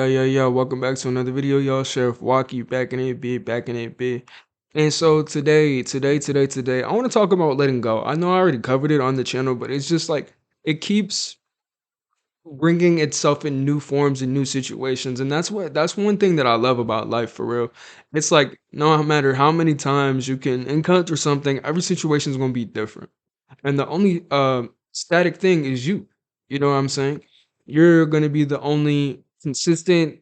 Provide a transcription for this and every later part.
Yeah. Welcome back to another video, y'all. Chef Walkie back in it, big, back in it, big. And so today, I want to talk about letting go. I know I already covered it on the channel, but it's just like it keeps bringing itself in new forms and new situations, and that's one thing that I love about life for real. It's like no matter how many times you can encounter something, every situation is gonna be different. And the only static thing is you. You know what I'm saying? You're gonna be the only consistent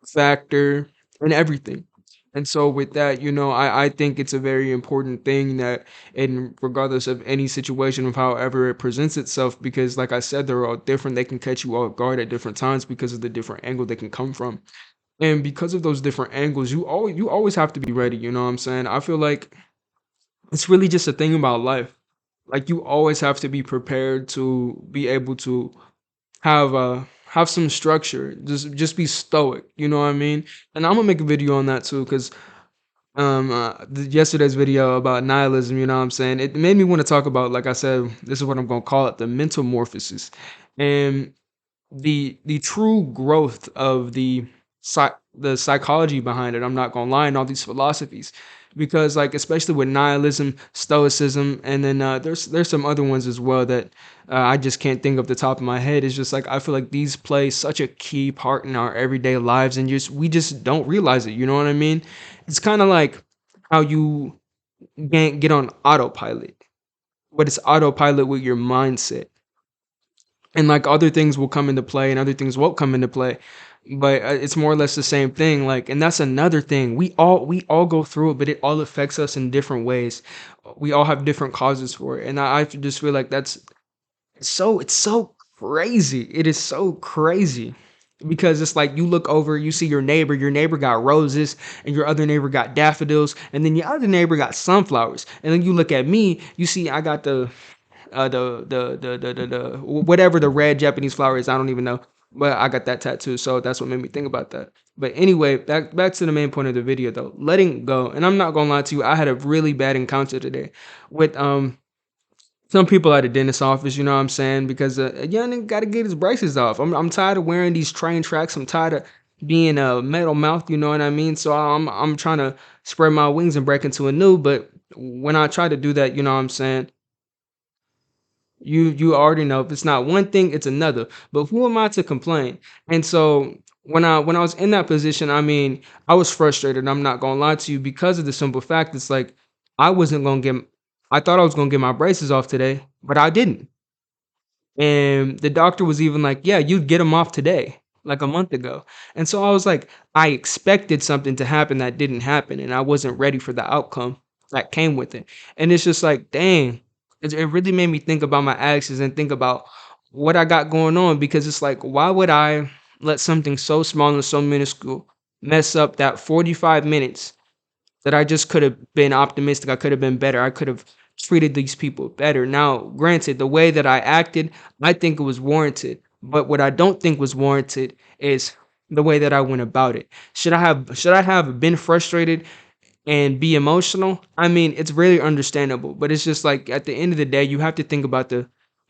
factor in everything. And so with that, I think it's a very important thing that in regardless of any situation of however it presents itself, because like I said, they're all different. They can catch you off guard at different times because of the different angle they can come from. And because of those different angles, you always have to be ready, you know what I'm saying? I feel like it's really just a thing about life. Like you always have to be prepared to be able to have some structure. Just be stoic. You know what I mean? And I'm gonna make a video on that too, because yesterday's video about nihilism. You know what I'm saying? It made me want to talk about, like I said, this is what I'm gonna call it, the mental morphosis, and the true growth of the psychology behind it. I'm not gonna lie, and all these philosophies, because like especially with nihilism, stoicism, and then there's some other ones as well that I just can't think of the top of my head. It's just like I feel like these play such a key part in our everyday lives, and just we just don't realize it. You know what I mean? It's kind of like how you get on autopilot, but it's autopilot with your mindset, and like other things will come into play and other things won't come into play, but it's more or less the same thing. Like, and that's another thing, we all go through it, but it all affects us in different ways. We all have different causes for it, and I just feel like that's it's so crazy. It is so crazy because it's like you look over, you see your neighbor got roses, and your other neighbor got daffodils, and then your other neighbor got sunflowers, and then you look at me, you see I got the whatever the red Japanese flower is. I don't even know, but I got that tattoo, so that's what made me think about that. But anyway, back to the main point of the video though, letting go. And I'm not gonna lie to you, I had a really bad encounter today with some people at the dentist office. You know what I'm saying? Because a young nigga got to get his braces off. I'm tired of wearing these train tracks. I'm tired of being a metal mouth. You know what I mean? So I'm trying to spread my wings and break into a new. But when I try to do that, you know what I'm saying, you already know, if it's not one thing, it's another. But who am I to complain? And so when I was in that position, I mean, I was frustrated. I'm not gonna lie to you, because of the simple fact it's like I wasn't gonna get I thought I was gonna get my braces off today, but I didn't. And the doctor was even like, "Yeah, you'd get them off today, like a month ago." And so I was like, I expected something to happen that didn't happen, and I wasn't ready for the outcome that came with it. And it's just like, dang, it really made me think about my actions and think about what I got going on, because it's like, why would I let something so small and so minuscule mess up that 45 minutes that I just could have been optimistic, I could have been better, I could have treated these people better. Now, granted, the way that I acted, I think it was warranted. But what I don't think was warranted is the way that I went about it. Should I have been frustrated and be emotional? I mean, it's really understandable, but it's just like at the end of the day, you have to think about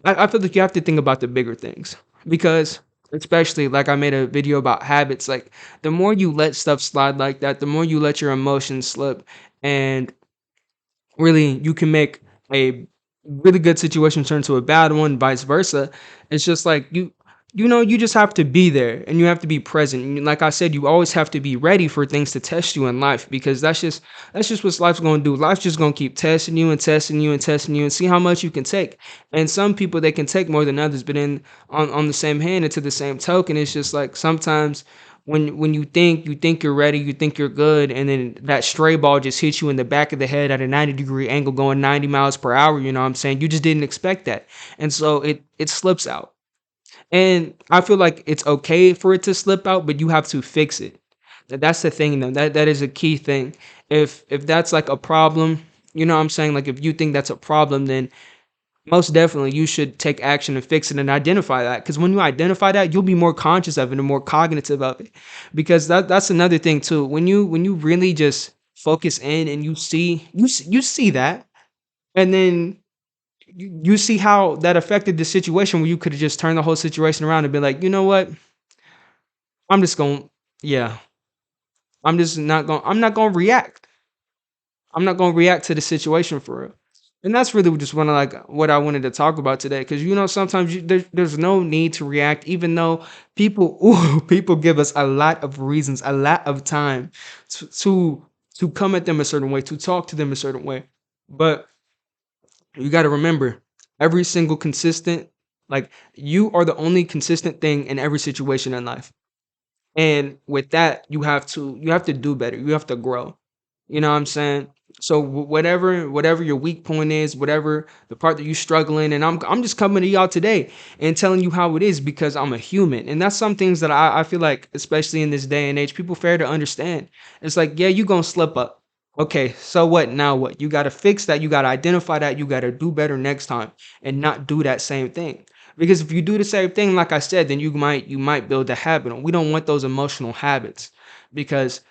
I feel like you have to think about the bigger things, because especially like I made a video about habits. Like the more you let stuff slide like that, the more you let your emotions slip, and really you can make a really good situation turn to a bad one, vice versa. It's just like you just have to be there and you have to be present. And like I said, you always have to be ready for things to test you in life, because that's just what life's going to do. Life's just going to keep testing you and testing you and testing you and see how much you can take. And some people, they can take more than others, but in on the same hand and to the same token, it's just like sometimes when you think you're ready, you think you're good, and then that stray ball just hits you in the back of the head at a 90-degree angle going 90 miles per hour. You know what I'm saying? You just didn't expect that. And so it slips out. And I feel like it's okay for it to slip out, but you have to fix it. That's the thing though. That is a key thing. If that's like a problem, you know what I'm saying? Like if you think that's a problem, then most definitely you should take action and fix it and identify that. Because when you identify that, you'll be more conscious of it and more cognitive of it. Because that's another thing too. When you really just focus in and you see that, and then you see how that affected the situation, where you could have just turned the whole situation around and been like, you know what? I'm just going, yeah, I'm not going to react. I'm not going to react to the situation for real. And that's really just one of like what I wanted to talk about today. Because sometimes there's no need to react, even though people, ooh, people give us a lot of reasons, a lot of time to come at them a certain way, to talk to them a certain way. But you got to remember, every single consistent, like you are the only consistent thing in every situation in life. And with that, you have to do better. You have to grow. You know what I'm saying? So whatever your weak point is, whatever the part that you struggling, and I'm just coming to y'all today and telling you how it is because I'm a human. And that's some things that I feel like, especially in this day and age, people fair to understand. It's like, yeah, you gonna slip up. Okay, so what? Now what? You gotta fix that, you gotta identify that, you gotta do better next time and not do that same thing. Because if you do the same thing, like I said, then you might build a habit. And we don't want those emotional habits because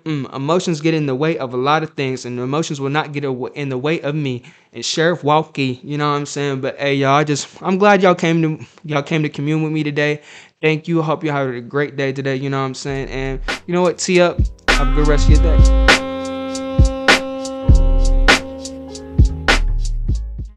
emotions get in the way of a lot of things, and emotions will not get in the way of me and Sheriff Walkie. You know what I'm saying? But hey, y'all, I'm glad y'all came to commune with me today. Thank you. I hope you have a great day today. You know what I'm saying? And you know what? See up. Have a good rest of your day.